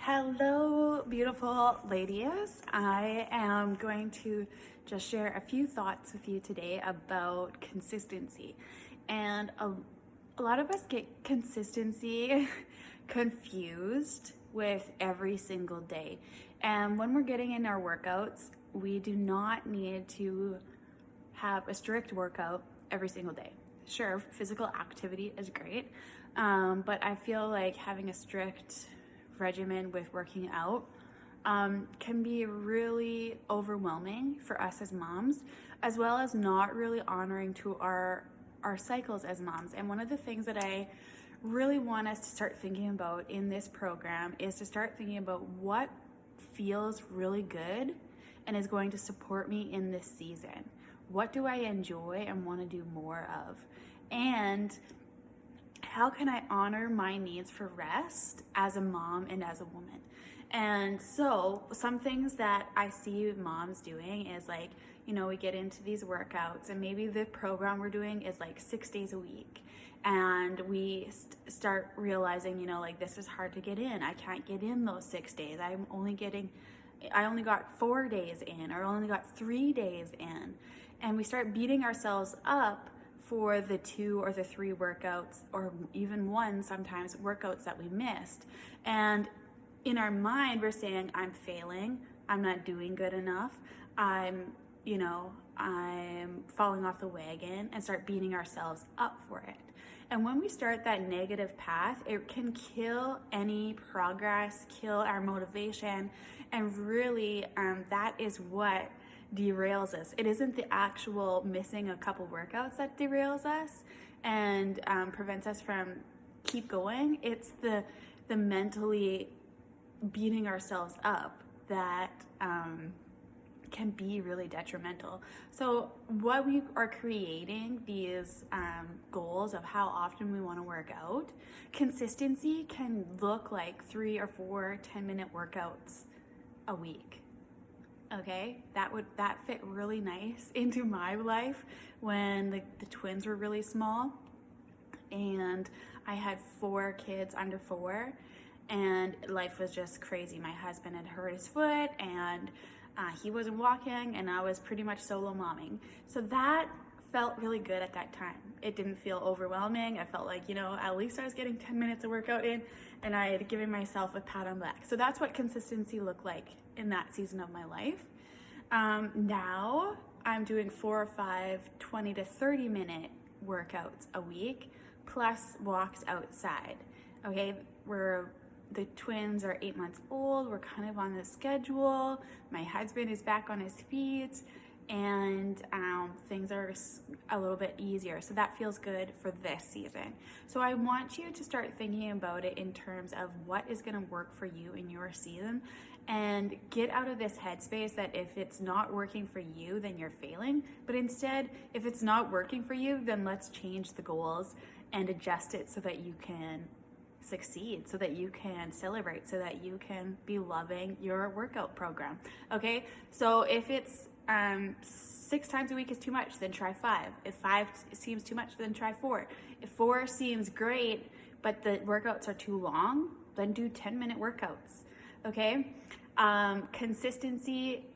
Hello, beautiful ladies. I am going to just share a few thoughts with you today about consistency. And a lot of us get consistency confused with every single day. And when we're getting in our workouts, we do not need to have a strict workout every single day. Sure, physical activity is great, but I feel like having a strict regimen with working out can be really overwhelming for us as moms, as well as not really honoring to our cycles as moms. And one of the things that I really want us to start thinking about in this program is to start thinking about what feels really good and is going to support me in this season. What do I enjoy and want to do more of? And how can I honor my needs for rest as a mom and as a woman? And so some things that I see moms doing is like, we get into these workouts and maybe the program we're doing is like 6 days a week. And we start realizing, like this is hard to get in. I can't get in those 6 days. I only got 4 days in, or only got 3 days in. And we start beating ourselves up for the 2 or the 3 workouts, or even 1 sometimes workouts that we missed. And in our mind, we're saying, I'm failing, I'm not doing good enough, I'm falling off the wagon, and start beating ourselves up for it. And when we start that negative path, it can kill any progress, kill our motivation, and really that is what derails us. It isn't the actual missing a couple workouts that derails us and prevents us from keep going. It's the mentally beating ourselves up that can be really detrimental. So what we are creating these goals of how often we want to work out, consistency can look like 3 or 4 10-minute workouts a week. Okay, that fit really nice into my life when the twins were really small and I had 4 kids under 4 and life was just crazy. My husband had hurt his foot and he wasn't walking and I was pretty much solo momming. So that felt really good at that time. It didn't feel overwhelming. I felt like, at least I was getting 10 minutes of workout in and I had given myself a pat on the back. So that's what consistency looked like in that season of my life. Now I'm doing 4 or 5 20 to 30 minute workouts a week plus walks outside. Okay, the twins are 8 months old. We're kind of on the schedule. My husband is back on his feet and things are a little bit easier. So that feels good for this season. So I want you to start thinking about it in terms of what is going to work for you in your season, and get out of this headspace that if it's not working for you, then you're failing. But instead, if it's not working for you, then let's change the goals and adjust it so that you can succeed, so that you can celebrate, so that you can be loving your workout program. Okay, so if it's 6 times a week is too much, then try 5. If 5 seems too much, then try 4. If 4 seems great but the workouts are too long, then do 10-minute workouts. Okay, consistency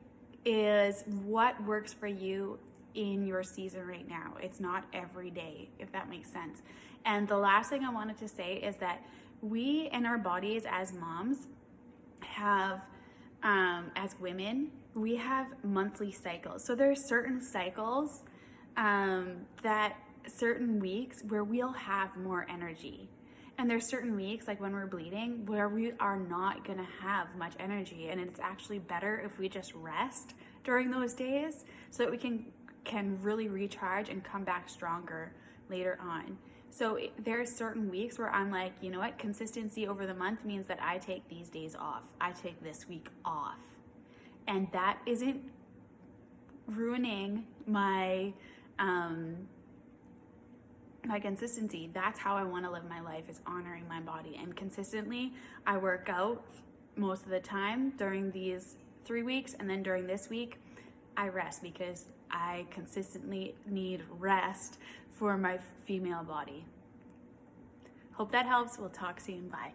is what works for you in your season right now. It's not every day, if that makes sense. And the last thing I wanted to say is that we in our bodies as moms have, as women, we have monthly cycles. So there's certain cycles that certain weeks where we'll have more energy. And there's certain weeks, like when we're bleeding, where we are not gonna have much energy. And it's actually better if we just rest during those days so that we can really recharge and come back stronger later on. So there's certain weeks where I'm like, you know what, consistency over the month means that I take these days off. I take this week off. And that isn't ruining my my consistency. That's how I want to live my life, is honoring my body. And consistently, I work out most of the time during these 3 weeks, and then during this week, I rest because I consistently need rest for my female body. Hope that helps. We'll talk soon. Bye.